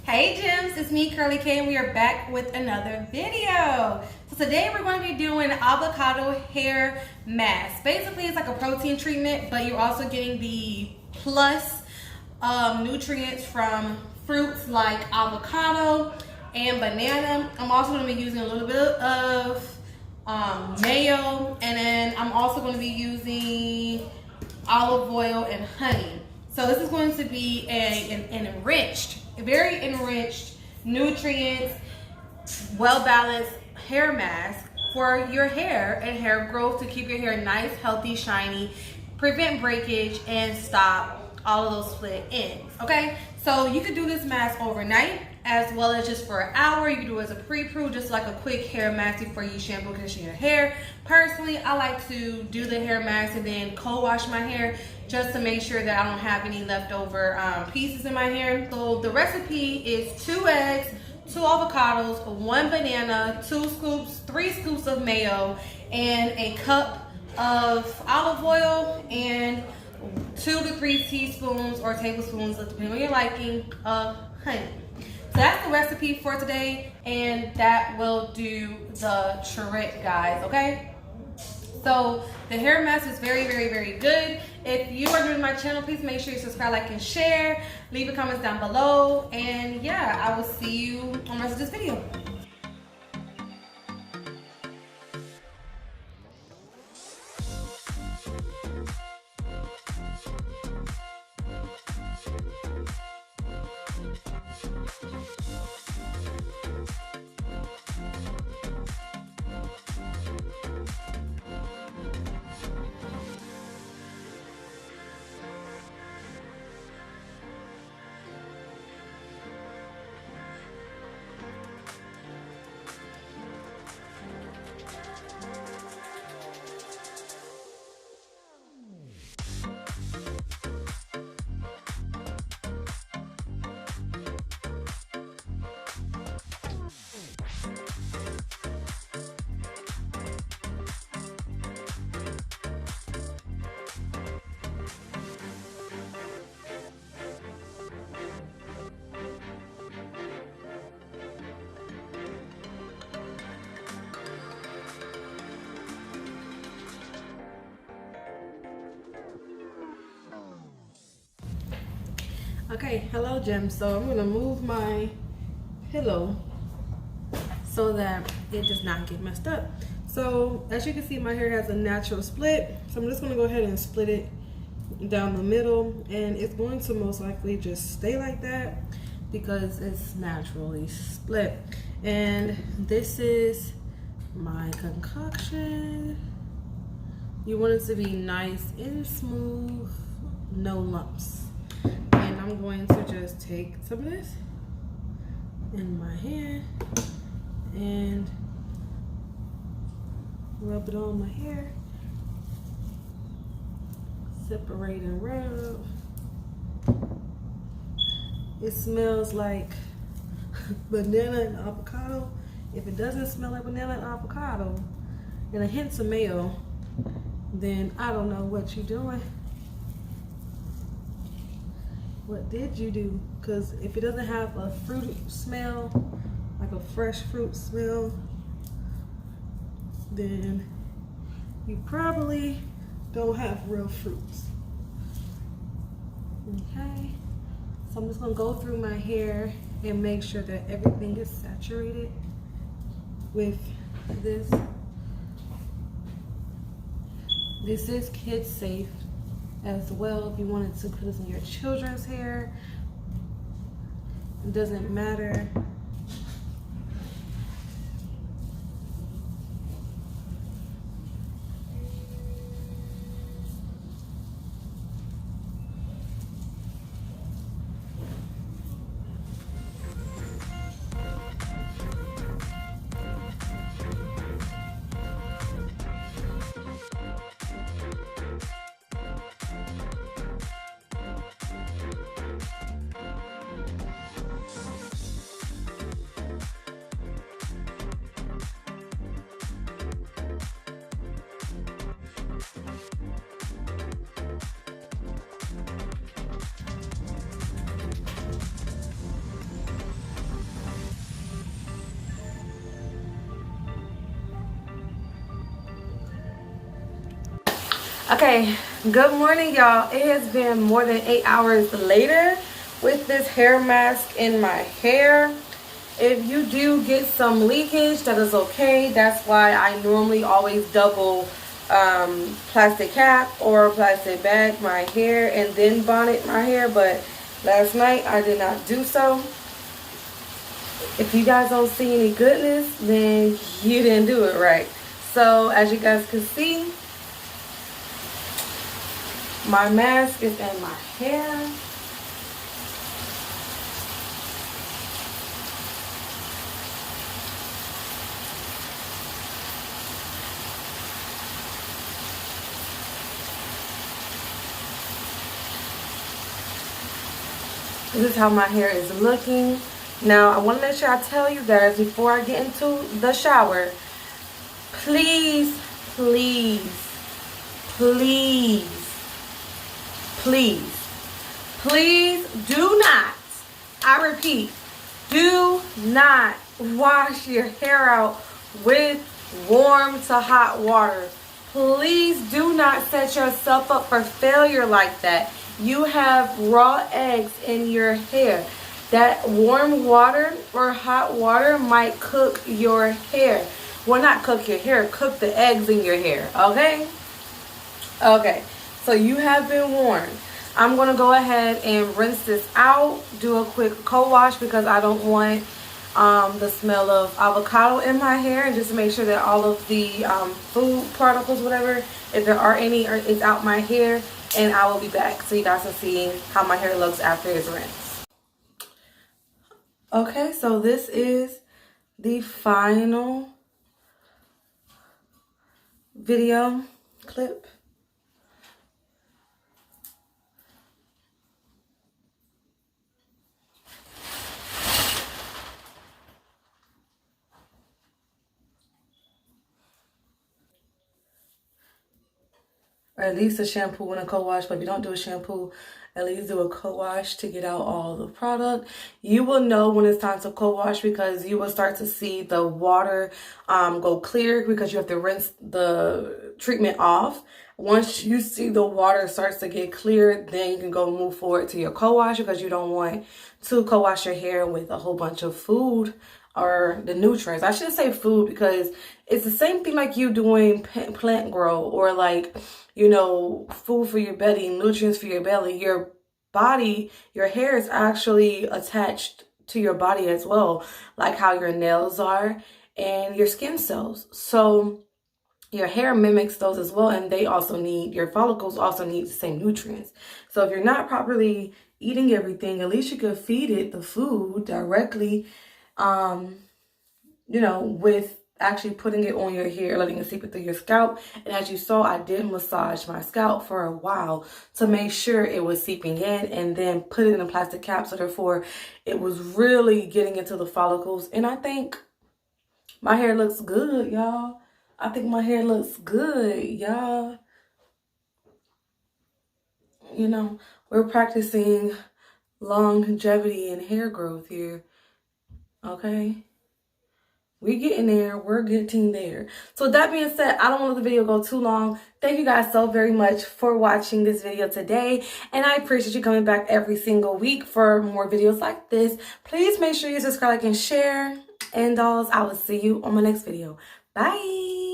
Hey Gems, it's me Curly K and we are back with another video. So today we're going to be doing avocado hair mask. Basically it's like a protein treatment, but you're also getting the plus nutrients from fruits like avocado and banana. I'm also going to be using a little bit of mayo, and then I'm also going to be using olive oil and honey. So this is going to be an enriched, very enriched, nutrients, well-balanced hair mask for your hair and hair growth to keep your hair nice, healthy, shiny, prevent breakage, and stop all of those split ends, okay? So you could do this mask overnight as well as just for an hour. You can do it as a pre-poo, just like a quick hair mask before you shampoo and condition your hair. Personally, I like to do the hair mask and then co-wash my hair just to make sure that I don't have any leftover pieces in my hair. So the recipe is 2 eggs, 2 avocados, 1 banana, 3 scoops of mayo, and a cup of olive oil, and 2 to 3 teaspoons or tablespoons, depending on your liking, of honey. So that's the recipe for today, and that will do the trick, guys, okay? So the hair mask is very, very, very good. If you are new to my channel, please make sure you subscribe, like, and share. Leave your comments down below, and yeah, I will see you on the rest of this video. Okay, hello Gems. So I'm gonna move my pillow so that it does not get messed up. So as you can see, my hair has a natural split. So I'm just gonna go ahead and split it down the middle, and it's going to most likely just stay like that because it's naturally split. And this is my concoction. You want it to be nice and smooth, no lumps. I'm going to just take some of this in my hand and rub it on my hair. Separate and rub. It smells like banana and avocado. If it doesn't smell like banana and avocado and a hint of mayo, then I don't know what you're doing. What did you do? Because if it doesn't have a fruit smell, like a fresh fruit smell, then you probably don't have real fruits. Okay, so I'm just gonna go through my hair and make sure that everything is saturated with this. This is kid safe as well. If you wanted to put this in your children's hair, it doesn't matter. Okay, good morning, y'all. It has been more than 8 hours later with this hair mask in my hair. If you do get some leakage, that is okay. That's why I normally always double plastic cap or plastic bag my hair and then bonnet my hair, but last night I did not do so. If you guys don't see any goodness, then you didn't do it right. So as you guys can see, my mask is in my hair. This is how my hair is looking. Now, I want to make sure I tell you guys before I get into the shower, please, please, please, please, please do not, I repeat, do not wash your hair out with warm to hot water. Please do not set yourself up for failure like that. You have raw eggs in your hair. That warm water or hot water might cook your hair. Well, not cook your hair, cook the eggs in your hair, okay? Okay, so you have been warned. I'm going to go ahead and rinse this out, do a quick co-wash because I don't want the smell of avocado in my hair, and just make sure that all of the food particles, whatever, if there are any, is out my hair. And I will be back so you guys can see how my hair looks after it's rinsed. Okay, so this is the final video clip. Or at least a shampoo and a co-wash, but if you don't do a shampoo, at least do a co-wash to get out all the product. You will know when it's time to co-wash because you will start to see the water go clear because you have to rinse the treatment off. Once you see the water starts to get clear, then you can go move forward to your co-wash because you don't want to co-wash your hair with a whole bunch of food or the nutrients. I shouldn't say food because it's the same thing like you doing plant grow or like, you know, food for your belly, nutrients for your belly. Your body, your hair is actually attached to your body as well, like how your nails are and your skin cells. So your hair mimics those as well, and they also need, your follicles also need the same nutrients. So if you're not properly eating everything, at least you could feed it the food directly, you know, with actually putting it on your hair, letting it seep it through your scalp. And as you saw, I did massage my scalp for a while to make sure it was seeping in, and then put it in a plastic cap. So therefore, it was really getting into the follicles. And I think my hair looks good, y'all. I think my hair looks good, y'all. You know, we're practicing longevity and hair growth here, okay? We're getting there. We're getting there. So with that being said, I don't want the video to go too long. Thank you guys so very much for watching this video today. And I appreciate you coming back every single week for more videos like this. Please make sure you subscribe, like, and share. And dolls, I will see you on my next video. Bye.